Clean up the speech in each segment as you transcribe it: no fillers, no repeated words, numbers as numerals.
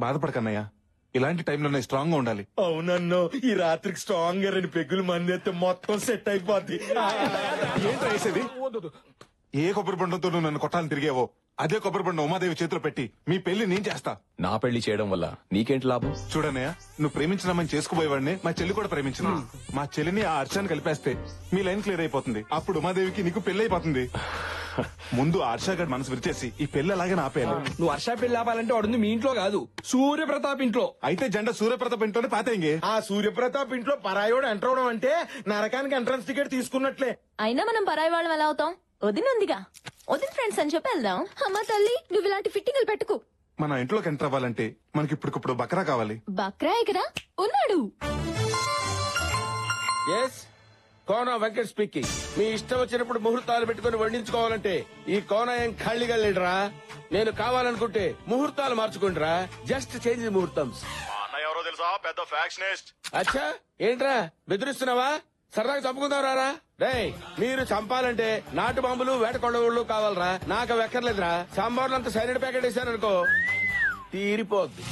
బాధపడకన్నయ్య, ఇలాంటి టైంలోనే స్ట్రాంగ్ గా ఉండాలి. అవునన్నో, ఈ రాత్రికి స్ట్రాంగ్ గా 2 పెగ్గులు మంది అయితే మొత్తం సెట్ అయిపోద్ది. ఏంటో వేసేది? ఏ కొబ్బరి బండంతో నువ్వు నన్ను కొట్టాలని తిరిగేవో అదే కొబ్బరి బండం ఉమాదేవి చేతిలో పెట్టి మీ పెళ్లి నేను చేస్తా. నా పెళ్లి చేయడం వల్ల నీకేంటి లాభం? చూడన్నయ్య, నువ్వు ప్రేమించినామని చేసుకుపోయేవాడిని మా చెల్లి కూడా ప్రేమించింది. మా చెల్లిని ఆ హర్షాన్ని కలిపేస్తే మీ లైన్ క్లియర్ అయిపోతుంది. అప్పుడు ఉమాదేవికి నీకు పెళ్లి అయిపోతుంది. ముందు హర్ష గారి మనసు విరిచేసి ఈ పెళ్లి అలాగే ఆపేయాలి. నువ్వు హర్ష పెళ్లి ఆపాలంటే వాడుంది మీ ఇంట్లో కాదు, సూర్యప్రతాప్ ఇంట్లో. అయితే జెండా సూర్యప్రతాప్ ఇంట్లోనే పాతేంగే. ఆ సూర్యప్రతాప్ ఇంట్లో పరాయోడు ఎంటర్ అవడం అంటే నరకానికి ఎంట్రన్స్ టికెట్ తీసుకున్నట్లే. అయినా మనం పరాయి వాళ్ళం ఎలా అవుతాం? వదినుందిగా, వదిన ఫ్రెండ్స్ అని చెప్పి వెళ్దాం. అమ్మా తల్లి, నువ్వు ఇలాంటి ఫిట్టింగ్లు పెట్టుకు. మన ఇంట్లోకి ఎంటర్ అవ్వాలంటే మనకి ఇప్పుడు బకరా కావాలి. బక్రాయ్ కదా ఉన్నాడు. కోన వెంకట్ స్పీకింగ్. మీ ఇష్టం వచ్చినప్పుడు ముహూర్తాలు పెట్టుకుని వండించుకోవాలంటే ఈ కోన ఏం ఖాళీగా లేడురా. నేను కావాలనుకుంటే ముహూర్తాలు మార్చుకుంటారా. జస్ట్ చేంజ్ ముహూర్తం. ఎవరో తెలుసా? పెద్ద ఫ్యాక్షనిస్ట్. అచ్చా, ఏంట్రా బెదిరిస్తున్నావా? సరదాగా చంపుకుందాం రారా. రేయ్, మీరు చంపాలంటే నాటు బాంబులు వేటకొండవుళ్ళు కావాలరా. నాకు అవి ఎక్కర్లేదురా. సాంబార్లంతా సైనిడ్ ప్యాకెట్ వేసారనుకో తీరిపోద్ది.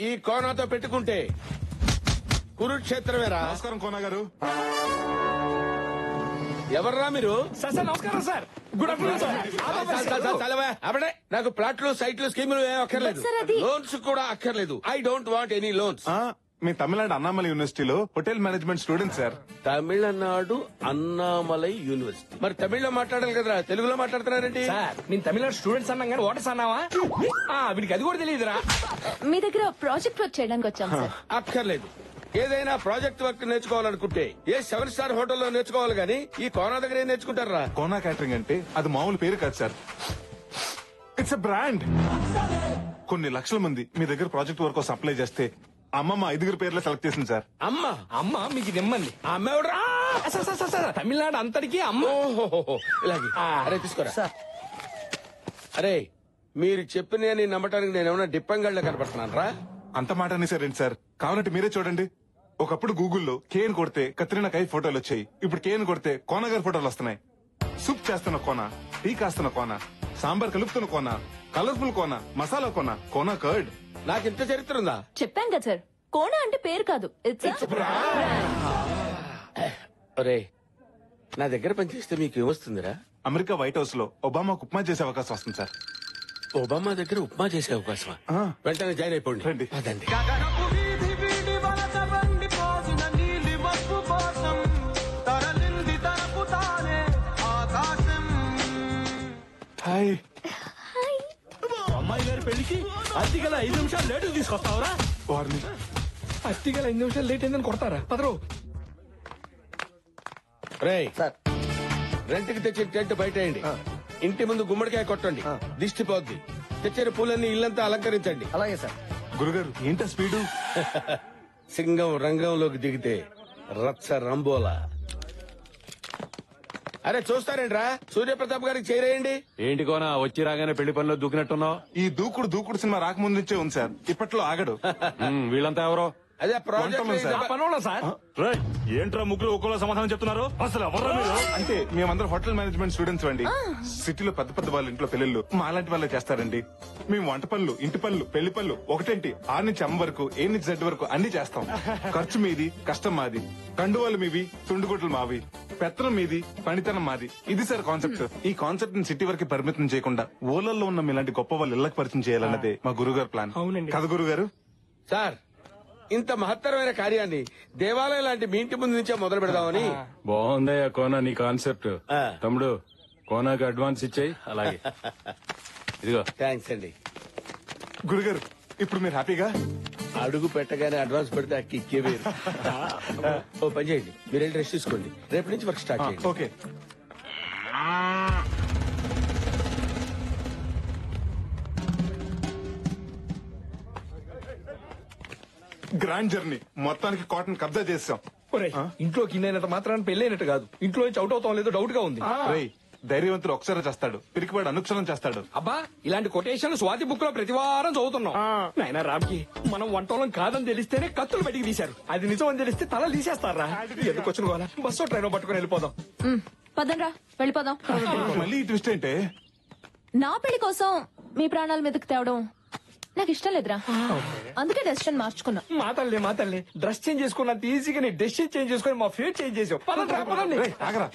ఈ కోనాతో పెట్టుకుంటే కురుక్షేత్రమేరా. నమస్కారం కోనా గారు. ఎవర్రా మీరు? సార్ నమస్కారం సార్. Good afternoon sir. అప్పుడే నాకు ప్లాట్లు సైట్లు స్కీములు ఏం అక్కర్లేదు. లోన్స్ కూడా అక్కర్లేదు. I don't want any loans. మీ తమిళనాడు అన్నామలై యూనివర్సిటీలో hotel management student sir. Tamil Nadu Annamalai university. మరి తమిళ్లో మాట్లాడాలి కదరా, తెలుగులో మాట్లాడుతున్నారేంటి? సార్ నేను తమిళనాడు స్టూడెంట్స్ అన్నాం కానీ ఓటర్స్ అన్నావా? వీడికి అది కూడా తెలియదురా. మీ దగ్గర ప్రాజెక్ట్ వర్క్ చేయడానికి వచ్చాం సార్. అక్కర్లేదు. ఏదైనా ప్రాజెక్ట్ వర్క్ నేర్చుకోవాలనుకుంటే ఏ 7 స్టార్ హోటల్లో నేర్చుకోవాలి గానీ ఈ కోనా దగ్గర ఏం నేర్చుకుంటారా? కోనా క్యాటరింగ్ అంటే అది మామూలు పేరు కాదు సార్. It's a brand. కొన్ని లక్షల మంది మీ దగ్గర ప్రాజెక్ట్ వర్క్ కోసం అప్లై చేస్తే అమ్మమ్మ 5 పేర్లు సెలెక్ట్ చేసింది సార్. అమ్మ మీకు నిమ్మంది. అమ్మ ఎవడరా? తమిళనాడు అంతటికి అమ్మ. ఇలాగే. అరే తీసుకోరా. అరే, మీరు చెప్పిన నమ్మటానికి నేనేమన్నా డిప్పంగళ్ళ కనపడుతున్నాను రా. అంత మాట అనేసారేంటి సార్? కావాలంటే మీరే చూడండి. ఒకప్పుడు గూగుల్లో కేన్ కొడితే కత్రినా కై ఫోటోలు వచ్చాయి. ఇప్పుడు కేన్ కొడితే కోన గారి ఫోటోలు వస్తున్నాయి. సూప్ చేస్తున్న కోన, టీ కాస్తున్న కోన, సాంబార్ కలుపుతున్న కోన, కలర్ఫుల్ కోన, మసాలా కోన, కోన కర్డ్. నాకింత చరిత్ర ఉందా? చెప్పాం కదా సార్, కోనా అంటే పేరు కాదు, ఇట్స్ అరే, నా దగ్గర పనిచేస్తే మీకు ఏమొస్తుందిరా? అమెరికా వైట్ హౌస్ లో ఒబామాకు ఉప్మా చేసే అవకాశం వస్తుంది సార్. ఒబామా దగ్గర ఉప్మా చేసే అవకాశం? వెంటనే జాయిన్ అయిపోండి. రండి. అదండి. హాయ్. అమ్మాయి గారి పెళ్లికి అత్తిగల 5 నిమిషాలు లేటు తీసుకొస్తావరా? వారిని అత్తిగల 5 నిమిషాలు లేట్ అయిందని కొడతారా? పదరు. రేయ్ సార్, రెంట్కి తెచ్చిన టెంట్ బయటేయండి. ఇంటి ముందు గుమ్మడికాయ కొట్టండి, దిష్టి పోద్ది. తెచ్చిన పూలన్నీ ఇల్లంతా అలంకరించండి. అలాగే సార్. గురుగారు ఏంటా స్పీడు? సింగం రంగంలోకి దిగితే రచ్చ రంబోలా. అరే చూస్తారేంట్రా, సూర్యప్రతాప్ గారికి చేరేయండి. ఏంటి కోనా వచ్చి రాగానే పెళ్లి పనిలో దూకినట్టున్నావు? ఈ దూకుడు సినిమా రాకముందు నుంచే ఉంది సార్. ఇప్పట్లో ఆగడు. వీళ్ళంతా ఎవరో? అదే ప్రాజెక్ట్ పనులు సార్. ఏంట్రా ముగ్గురు ఒక్కోలా సమాధానం చెప్తున్నారు? అసలు ఎవరా మీరు? అంటే మేమందరం హోటల్ మేనేజ్మెంట్ స్టూడెంట్స్ అండి. సిటీలో పెద్ద వాళ్ళ ఇంట్లో పెళ్లిళ్ళు మాలాంటి వాళ్ళే చేస్తారండి. మేము వంట పనులు, ఇంటి పనులు, పెళ్లి పనులు ఒకటేంటి 6 నుంచి M వరకు, A నుంచి Z వరకు అన్ని చేస్తాం. ఖర్చు మీది, కష్టం మాది. కండువాలు మీవి, తుండుగుడ్లు మావి. పెత్తనం మీది, పనితనం మాది. ఇది సార్ కాన్సెప్ట్. ఈ కాన్సెప్ట్ ని సిటీ వరకు పరిమితం చేయకుండా ఊళ్ళల్లో ఉన్న మీలాంటి గొప్ప వాళ్ళు ఇళ్లకు పరిచయం చేయాలన్నదే మా గురుగారు ప్లాన్. అవునండి. కదా గురుగారు? సార్, ఇంత మహత్తరమైన కార్యాన్ని దేవాలయం లాంటి మీ ఇంటి ముందు నుంచే మొదలు పెడదామని. బాగుందయ్యా కోనా నీ కాన్సెప్ట్. తమ్ముడు కోనాకి అడ్వాన్స్ ఇచ్చాయి. అలాగే ఇదిగో. థ్యాంక్స్ అండి. గురుగారు ఇప్పుడు మీరు హ్యాపీగా? అడుగు పెట్టగానే అడ్వాన్స్ పెడితే ఆ కిక్కే వేరు. ఓ పని చేయండి, మీరు వెళ్ళి రెస్ట్ తీసుకోండి. రేపటి నుంచి వర్క్ స్టార్ట్ చేయండి. ఓకే. గ్రాండ్ జర్నీ మొత్తానికి కాటన్ కబ్జా చేసాం. ఇంట్లోకి ఇన్నైనంత మాత్రాన్ని పెళ్ళైనట్టు కాదు. ఇంట్లో నుంచి అవుట్ అవుతాం లేదో డౌట్ గా ఉంది. ధైర్యవంతుడు ఒకసారి చేస్తాడు, పిరికివాడు అనుక్షణం చేస్తాడు. అబ్బా, ఇలాంటి కొటేషన్ స్వాతి బుక్ లో ప్రతి వారం చదువుతున్నాం. నాయనా రామ్కి మనం వంటోళం కాదని తెలిస్తేనే కత్తులు బయటికి తీశారు. అది నిజం అని తెలిస్తే తల తీసేస్తారా? ఎందుకు వచ్చిన గోలా? బస్సు ట్రైన్ పట్టుకుని వెళ్ళిపోదాం. పదండ్రా వెళ్ళిపోదాం. మళ్ళీ ఈ ట్విస్ట్ ఏంటే? నా పెళ్లి కోసం మీ ప్రాణాల మీదకి తేవడం నాకు ఇష్టం లేదురా అందుకే డెసిషన్ మార్చుకున్నా. మా తల్లి డ్రెస్ చేంజ్ చేసుకున్నంత ఈజీగా నీ డెసిషన్ చేంజ్ చేసుకుని మా ఫేట్ చేంజ్ చేసావు. పదండి. రేయ్, ఆగరా.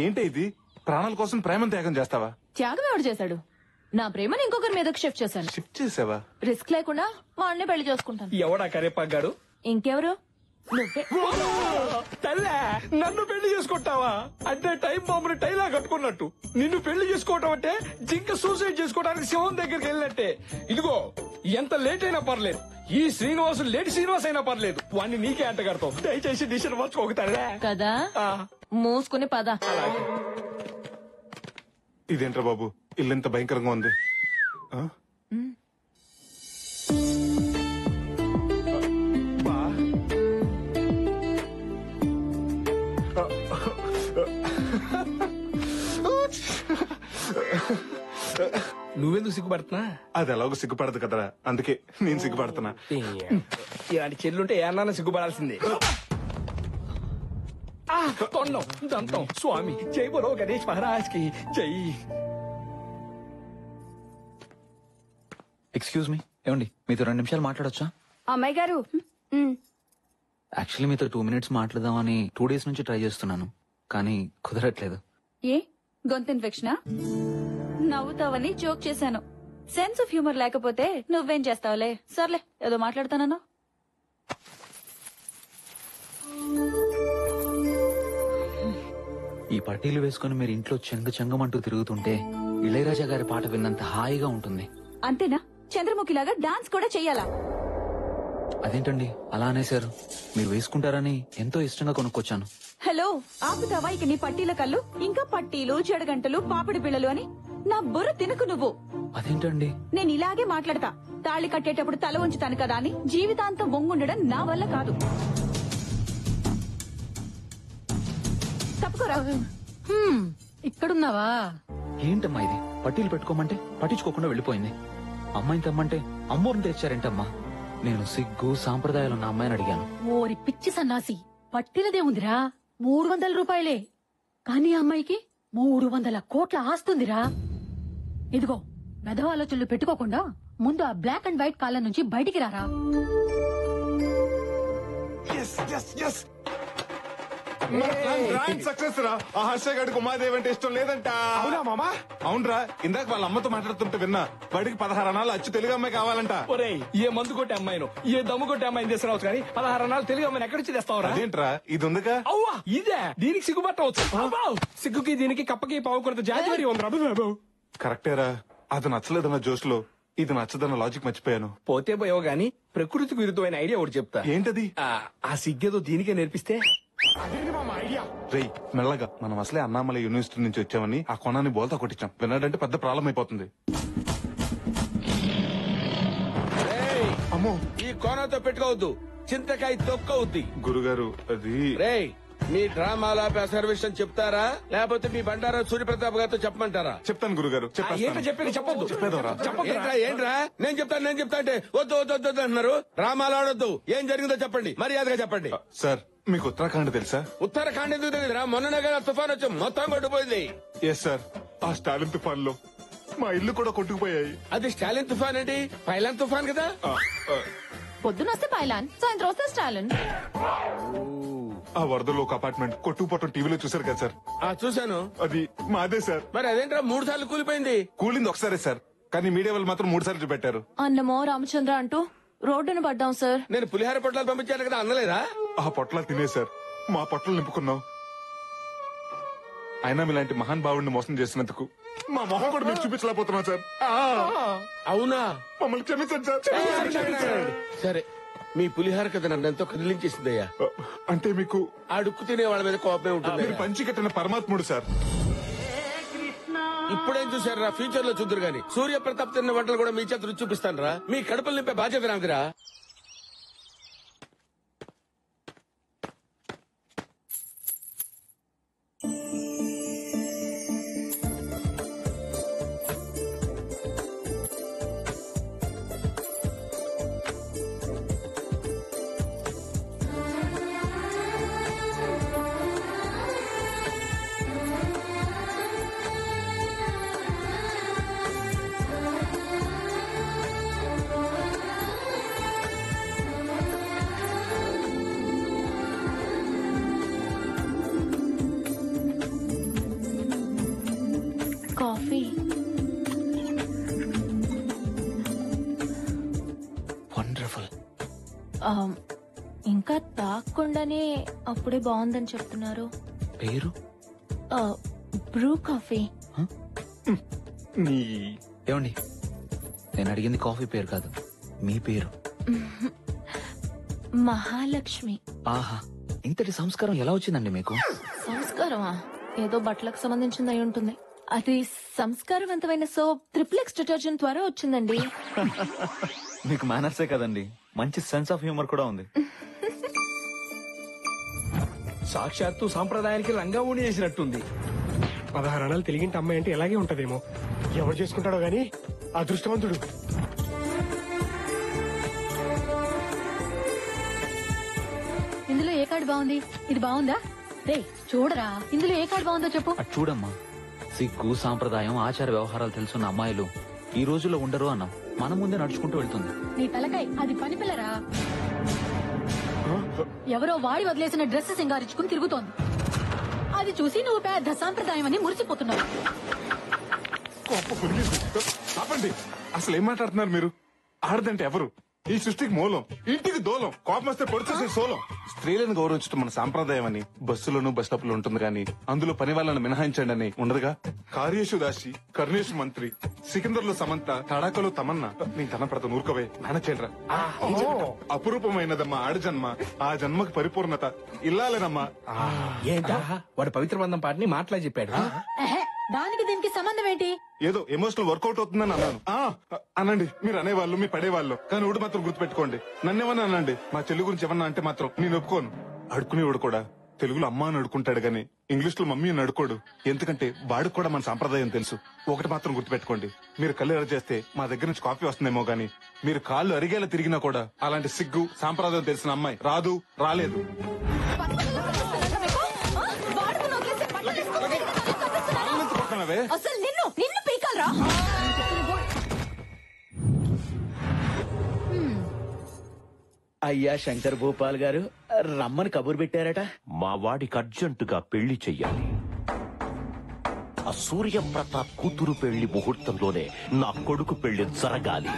ఏంటి ఇది? ప్రాణాల కోసం ప్రేమను త్యాగం చేస్తావా? త్యాగం ఎవడు చేశాడు? నా ప్రేమను ఇంకొకరి మీదకి షిఫ్ట్ చేశాను. షిఫ్ట్ చేసావా? రిస్క్ లేకుండా వాడిని పెళ్లి చేసుకుంటాను. ఎవడా కరేపాగాడు? ఇంకెవరు? నువ్వే. తల్లే నన్ను పెళ్లి చేసుకుంటావా? అంటే టైం బాంబుని టైలా కట్టుకున్నట్టు నిన్ను పెళ్లి చేసుకోవటం అంటే జింక సూసైడ్ చేసుకోవడానికి సింహం దగ్గరికి వెళ్ళినట్టే. ఇదిగో ఎంత లేట్ అయినా పర్లేదు, ఈ శ్రీనివాసు లేట్ శ్రీనివాస్ అయినా పర్లేదు, వాడిని నీకే అంట కడతావు. దయచేసి డిసిషన్ మార్చుకోగతాడే కదా మూసుకుని పద. ఇదేంట్రా బాబు, ఇల్లు ఎంత భయంకరంగా ఉంది. ఆ? నువ్వెందుకు సిగ్గుపడుతున్నా? అది ఎలాగో సిగ్గుపడదు కదరా, అందుకే నేను సిగ్గుపడుతున్నా. ఇలాంటి చెల్లుంటే ఏమన్నా సిగ్గుపడాల్సిందే. తొండం దంతం స్వామి జై బరో గణేష్ మహారాజ్ కి జై. ఎక్స్క్యూజ్ మీ, ఏమండి మీతో 2 నిమిషాలు మాట్లాడొచ్చా? అమ్మాయి గారు యాక్చువల్లీ మీతో 2 minutes మాట్లాడదామని 2 days నుంచి ట్రై చేస్తున్నాను, కానీ కుదరట్లేదు. ఏ గొంతు ఇన్ఫెక్షనా? నవ్వుతావని జోక్ చేశాను. సెన్స్ ఆఫ్ హ్యూమర్ లేకపోతే నువ్వేం చేస్తావులే. సర్లే ఏదో మాట్లాడతానన్నా. ఈ పట్టీలు వేసుకుని మీరు ఇంట్లో చెంగమంటూ తిరుగుతుంటే ఇళయరాజా గారి పాట విన్నంత హాయిగా ఉంటుంది. అంతేనా? చంద్రముఖిలాగా డాన్స్ కూడా చెయ్యాలా? అదేంటండి అలా అనేశారు? మీరు వేసుకుంటారని ఎంతో ఇష్టంగా కొనుక్కొచ్చాను. హలో ఆపుతావా ఇక నీ పట్టీల కళ్ళు? ఇంకా పట్టీలు, జడగంటలు, పాపిడి బిళ్ళలు అని నా బుర్ర తినకు నువ్వు. అదేంటండి? నేను ఇలాగే మాట్లాడతా. తాళి కట్టేటప్పుడు తల ఉంచుతాను కదా అని జీవితాంతం వంగుండడం నా వల్ల కాదు. తప్పుకోరా. ఇక్కడున్నావా? ఏంటమ్మా ఇది? పట్టీలు పెట్టుకోమంటే పట్టించుకోకుండా వెళ్ళిపోయింది. అమ్మాయిని తెమ్మంటే అమ్మోరిని తెచ్చారేంటమ్మా? నేను సిగ్గు సాంప్రదాయాలున్న అమ్మాయిని అడిగాను. ఓరి పిచ్చి సన్నాసి, పట్టినదే ఉందిరా 300 రూపాయలే, కానీ అమ్మాయికి 300 కోట్ల ఆస్తుందిరా. ఇదిగో మెదవ ఆలోచనలు పెట్టుకోకుండా ముందు ఆ బ్లాక్ అండ్ వైట్ కాలం నుంచి బయటికి రారా. సక్సెస్ రా. ఆ హర్ష గడికి ఉమాదేవి అంటే ఇష్టం లేదంట. అవునా మామా? అవునరా, ఇందాక వాళ్ళ అమ్మతో మాట్లాడుతుంటే విన్నా. వాడికి 16 అనాలు అచ్చు తెలుగు అమ్మాయి కావాలంట. ఒరేయ్, ఏ మందు కొట్టే అమ్మాయిను, ఏ దమ్ము కొట్టే అమ్మాయిని తీసుకురావచ్చు కానీ 16 అన్నాలు తెలుగు అమ్మాయిని ఎక్కడి నుంచి తెస్తావురా? అదేంట్రా, ఇది ఉందిగా. అవ్వా ఇదే దీనికి సిగ్గుపట్టవచ్చు. సిగ్గుకి దీనికి కప్పకి పావుకొడత జాతి మరి ఉందిరా. కరెక్టేరా, అది నచ్చలేదన్న జోష్లో ఇది నచ్చదన్న లాజిక్ మర్చిపోయాను. పోతే పోయావు గాని ప్రకృతికి విరుద్ధమైన ఐడియా ఒకటి చెప్తా. ఏంటది? ఆ సిగ్గేదో దీనికే నేర్పిస్తే. రేయ్ మెల్లగా, మనం అసలే అన్నామలై యూనివర్సిటీ నుంచి వచ్చామని ఆ కొనాన్ని బోల్తా కొట్టించాం. విన్నాడంటే పెద్ద ప్రాబ్లం అయిపోతుంది. అమ్మో, ఈ కోనతో పెట్టుకోవద్దు, చింతకాయ తొక్కవుద్ది. గురుగారు అది. రేయ్ మీ డ్రామాల సర్వీస్ అని చెప్తారా, లేకపోతే మీ బండారా సూర్యప్రతాప్ గారితో చెప్పమంటారా? చెప్తాను గురుగారు. ఏంటో చెప్పేది చెప్పొద్దు. ఏంట్రా నేను చెప్తాను అంటే వద్దు వద్దు వద్దు అంటున్నారు. డ్రామాలు ఆడొద్దు, ఏం జరిగిందో చెప్పండి, మర్యాదగా చెప్పండి. సార్ మీకు ఉత్తరాఖండ్ తెలుసా? ఉత్తరాఖండ్ ఎందుకు తెలియదురా? మొన్ననే కదా తుఫాన్ వచ్చి మొత్తం కొట్టుపోయింది. ఎస్ సార్, ఆ స్టాలిన్ తుఫాన్ లో మా ఇల్లు కూడా కొట్టుకుపోయాయి. అది స్టాలిన్ తుఫాన్ ఏంటి? పైలాన్ తుఫాన్ కదా. పొద్దున వస్తే పైలాన్, సాయంత్రం వస్తే స్టాలిన్. ఆ వరదలో ఒక అపార్ట్మెంట్ కొట్టుకుపోవటం టీవీలో చూసారు కదా సార్? చూశాను. అది మాదే సార్. మరి అదేంట్రా 3 సార్లు కూలిపోయింది? కూలింది ఒకసారే సార్, కానీ మీడియా వాళ్ళు మాత్రం 3 సార్లు చూపెట్టారు. అన్నమో రామచంద్ర అంటూ రోడ్డును పడ్డాం సార్. నేను పులిహార పొట్లాలు పంపించాను కదా, అన్నలేదా? ఆ పొట్లాలు తినే సార్ మా పొట్టలు నింపుకున్నాం. అయినా మీలాంటి మహాన్ భావుడిని మోసం చేసినందుకు మా మొహం కూడా మేము చూపించలేకపోతున్నాం సార్. అవునా? మమ్మల్ని క్షమించండి సార్. సరే, మీ పులిహార కథ నన్ను ఎంతో కదిలించేసిందయ్యా. అంటే మీకు అడుక్కు తినే వాళ్ళ మీద కోపమే ఉంటుంది. మీరు పంచి కట్టిన పరమాత్ముడు సార్. ఇప్పుడేం చూసారా, ఫ్యూచర్ లో చూద్దరు గాని. సూర్యప్రతాప్ తిన్న వంటలు కూడా మీ చేత రుచి చూపిస్తాను రా. మీ కడుపులు నింపే బాధ్యత నాదిరా. ఇంకా తాగకుండానే అప్పుడే బాగుందని చెప్తున్నారు. పేరు బ్రూ కాఫీ. ఏమండి, నేను అడిగింది కాఫీ పేరు కాదు, మీ పేరు. మహాలక్ష్మి. ఆహా, ఇంతటి సంస్కారం ఎలా వచ్చిందండి మీకు? సంస్కారమా? ఏదో బట్టలకు సంబంధించింది అయి ఉంటుంది. అది సంస్కారవంతమైన సోప్ ట్రిప్లెక్స్ డిటర్జెంట్ ద్వారా వచ్చిందండి. మీకు మేనర్సే కదండి, మంచి సెన్స్ ఆఫ్ హ్యూమర్ కూడా ఉంది. సాక్షాత్తు సాంప్రదాయానికి రంగా ఊడి చేసినట్టుంది. 16 అణాలు తెలిగింటి అమ్మాయి అంటే ఎలాగే ఉంటదేమో. ఎవరు చేసుకుంటాడో గాని అదృష్టవంతుడు. ఇందులో ఏ కార్డు బాగుంది? ఇది బాగుందా? రే చూడరా, ఇందులో ఏ కార్డు బాగుందో చెప్పు. అటు చూడమ్మా, సిగ్గు సాంప్రదాయం ఆచార వ్యవహారాలు తెలుసున్న అమ్మాయిలు ఈ రోజుల్లో ఉండరు అన్నాం. మన ముందే నడుచుకుంటూ వెళ్తుంది. నీ తలకాయ అది పని పిల్లరా. ఎవరో వాడి వదిలేసిన డ్రెస్ సింగారించుకుని తిరుగుతోంది. అది చూసి నువ్వు పెద్ద సాంప్రదాయం అని మురిసిపోతున్నావు. ఆపండి, అసలు ఏం మాట్లాడుతున్నారు మీరు? ఆడదంటే ఎవరు? ఈ సృష్టికి మూలం, ఇంటికి దూలం, కోపం వస్తే పొడిచేసే సోలం. స్త్రీలను గౌరవించడం మన సాంప్రదాయం అని బస్సులోను బస్ స్టాప్ లో ఉంటుంది కానీ అందులో పని వాళ్ళని మినహాయించండి అని ఉండదుగా. కార్యేషు దాసి, కర్ణేషు మంత్రి, సికిందర్ లో సమంత, తడాకలో తమన్నా. నేను తన పడత నూరుకోవే నానచేడ్రా. అపురూపమైనదమ్మా ఆడజన్మ, ఆ జన్మకి పరిపూర్ణత ఇల్లాలేనమ్మా. ఏంటా వాడు పవిత్ర బంధం పాటని మాటలా చెప్పాడు. ఎహె, దానికి దీనికి సంబంధం ఏంటి? ఏదో ఎమోషనల్ వర్కౌట్ అవుతుందని అన్నాను. అనండి, మీరు అనేవాళ్ళు, మీ పడేవాళ్ళు, కానీ ఒకటి మాత్రం గుర్తుపెట్టుకోండి. నన్నేమన్నా అనండి, మా చెల్లి గురించి ఏమన్నా అంటే మాత్రం నేను ఒప్పుకోను. అడుకునేవాడు కూడా తెలుగులో అమ్మ అని అడుకుంటాడు గానీ ఇంగ్లీష్ లో మమ్మీ అని అడుకోడు. ఎందుకంటే వాడికి కూడా మన సాంప్రదాయం తెలుసు. ఒకటి మాత్రం గుర్తుపెట్టుకోండి, మీరు కళ్ళు ఎర్ర చేస్తే మా దగ్గర నుంచి కాఫీ వస్తుందేమో గానీ మీరు కాళ్ళు అరిగేలా తిరిగినా కూడా అలాంటి సిగ్గు సాంప్రదాయం తెలిసిన అమ్మాయి రాదు, రాలేదు. అసలు నిన్ను నిన్ను పీకాలరా? అయ్యా శంకర్ భూపాల్ గారు రమ్మని కబురు పెట్టారట. మా వాడికి అర్జెంటుగా పెళ్లి చెయ్యాలి. ఆ సూర్యప్రతాప్ కూతురు పెళ్లి ముహూర్తంలోనే నా కొడుకు పెళ్లి జరగాలి.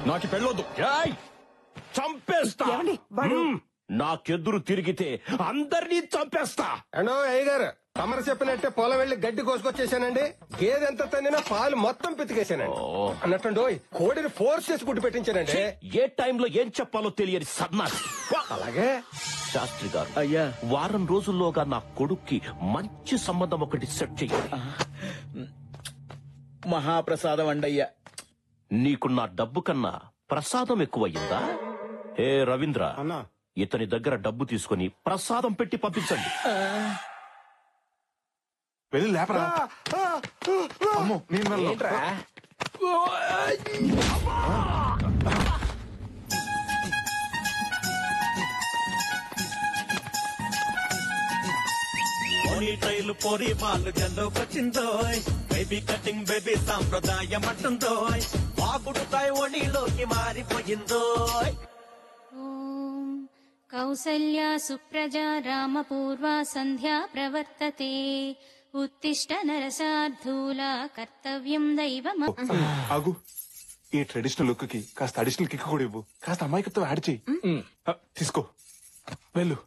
నాకు పెళ్ళొద్దు, చంపేస్తా. నాకెదురు తిరిగితే అందరినీ చంపేస్తా. అండో అయ్యగారు, తమరు చెప్పినట్టే పొలం వెళ్లి గడ్డి కోసుకొచ్చేసానండి. గేదె ఎంత తన్నినా పాలు మొత్తం పితికేసానండి. అన్నట్టు కోడిని ఫోర్స్ చేసి గుడ్డు పెట్టించానండి. ఏ టైంలో ఏం చెప్పాలో తెలియని సన్నాసి. అలాగే శాస్త్రి గారు, అయ్యా, వారం రోజుల్లోగా నా కొడుక్కి మంచి సంబంధం ఒకటి సెట్ చెయ్యాలి. మహాప్రసాదం అండయ్యా. నీకు నా డబ్బు కన్నా ప్రసాదం ఎక్కువయ్యిందా? ఏ రవీంద్ర, ఇతని దగ్గర డబ్బు తీసుకుని ప్రసాదం పెట్టి పంపించండి. వెళ్ళి లేపరా. అమ్మో, నేను వెళ్ళను. ట్రైలు పోరి వాళ్ళు జల్లోకొచ్చిందో, బేబీ కటింగ్ బేబీ సాంప్రదాయం అంటుందో, బాగుడుతాయి ఒడిలోకి మారిపోయిందో. కౌసల్యా సుప్రజా రామపూర్వా సంధ్యా ప్రవర్తతే, ఉత్తిష్ట నరసార్థూలా కర్తవ్యం దైవం. ఆగు, ఈ ట్రెడిషనల్ లుక్ కి కాస్త అడిషనల్ కిక్ కూడా ఇవ్వు. కాస్త అమాయకత్వం యాడ్ చెయ్యి. తీసుకో, వెళ్ళు.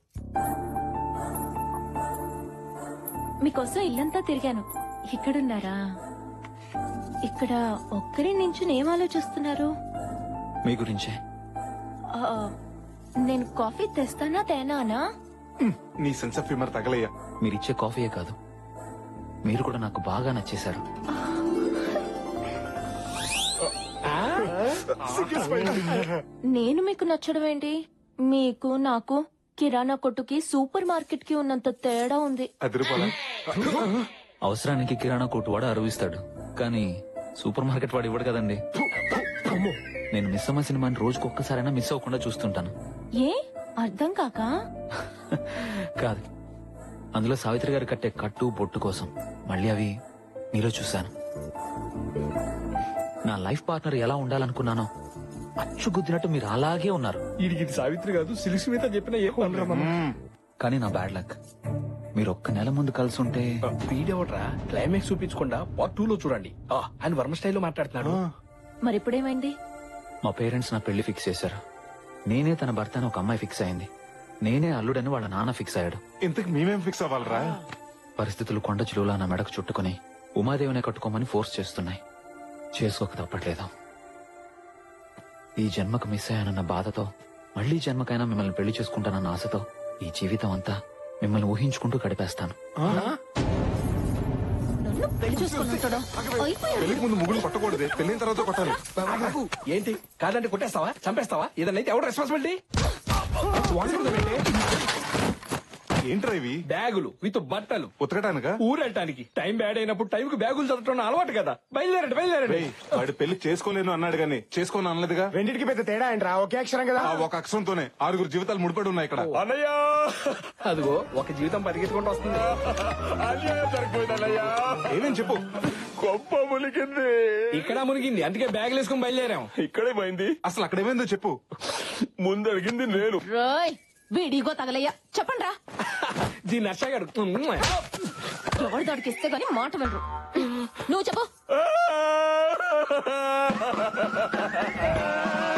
మీకోసం ఇల్లంతా తిరిగాను. ఇక్కడున్నారా? ఇక్కడ ఒక్కరి నుంచి ఏం ఆలోచిస్తున్నారు? మీ గురించే. నేను కాఫీ తెస్తానా తేనానా? నీ సెన్స్ ఆఫ్ హ్యూమర్ తగలయ్యా. మీరిచ్చే కాఫీయే కాదు, మీరు కూడా నాకు బాగా నచ్చేశారు. నేను మీకు నచ్చడం ఏంటి? మీకు నాకు కిరాణా కొట్టుకి సూపర్ మార్కెట్ కి ఉన్నంత తేడా ఉంది. అవసరానికి కిరాణా కొట్టు వాడు అరువిస్తాడు, కానీ సూపర్ మార్కెట్ వాడు ఇవ్వడు కదండి. నేను మిస్ అమ్మ సినిమాని రోజుకు ఒక్కసారైనా మిస్ అవ్వకుండా చూస్తుంటాను. ఏ అర్థం కాక కాదు, అందులో సావిత్రి గారు కట్టే కట్టు బొట్టు కోసం మళ్ళీ అవి మీలో చూశాను. నా లైఫ్ పార్ట్నర్ ఎలా ఉండాలనుకున్నానో అచ్చుగుద్దినట్టు మీరు అలాగే ఉన్నారు. ఇది సావిత్రి కాదు, సిలిసి మీద చెప్పిన ఏ పనురా. కానీ నా బ్యాడ్ లక్, మీరు ఒక్క నెల ముందు కలిసి ఉంటే. వీడెవట్రా క్లైమాక్స్ చూపించకుండా పార్ట్ 2 లో చూడండి. ఆయన వర్మ స్టైల్లో మాట్లాడుతున్నాడు. మరి ఇప్పుడేమైంది? మా పేరెంట్స్ నా పెళ్లి ఫిక్స్ చేశారు. నేనే తన భర్త అని ఒక అమ్మాయి ఫిక్స్ అయింది. నేనే అల్లుడని వాళ్ళ నాన్న ఫిక్స్ అయ్యాడు. ఇంతకు మేమేం ఫిక్స్ అవ్వాలరా? పరిస్థితులు కొండ చిలువలా నా మెడకు చుట్టుకుని ఉమాదేవినే కట్టుకోమని ఫోర్స్ చేస్తున్నాయి. చేసుకోక తప్పట్లేదు. ఈ జన్మకు మిస్ అయ్యానన్న బాధతో మళ్లీ జన్మకైనా మిమ్మల్ని పెళ్లి చేసుకుంటానన్న ఆశతో ఈ జీవితం అంతా మిమ్మల్ని ఊహించుకుంటూ గడిపేస్తాను. నన్ను పెళ్లి చేసుకుంటాడా? పెళ్లికి ముందు ముగ్గురు కొట్టకూడదు, పెళ్ళిన తర్వాత కొట్టాలి. ఏంటి కాదంటే కొట్టేస్తావా, చంపేస్తావా? ఏదన్నా అయితే ఎవరు రెస్పాన్సిబిలిటీ? ఏంట్రా ఇవి? బ్యాగులు విత్ బట్టలు ఉతకడానికా? ఊరెళ్ళటానికి. టైం బ్యాడ్ అయినప్పుడు టైం కు బ్యాగులు చదవటం అలవాటు కదా. బయలుదేరండి. వాడు పెళ్లి చేసుకోలేను అన్నాడు గాని చేసుకోను అనలేదుగా. రెండింటికి పెద్ద తేడా ఏంట్రా? ఒకే అక్షరం కదా. ఆ ఒక అక్షరంతోనే 6 జీవితాలు ముడిపడి ఉన్నాయి ఇక్కడ. అన్నయ్యా అదిగో ఒక జీవితం పరిగెత్తుకుంటూ వస్తుంది. ఏమేం చెప్పు. గొప్ప మునిగింది. ఇక్కడ మునిగింది, అందుకే బ్యాగులు వేసుకుని బయలుదేరాం. ఇక్కడే పోయింది. అసలు అక్కడ ఏమైందో చెప్పు. ముందు అడిగింది నేను. వీడిగో తగలయ్యా, చెప్పండి రా. దీన్ని నచ్చగాడు ఎవరి దాడికి ఇస్తే గానీ మాట వినరు. నువ్వు చెప్పు.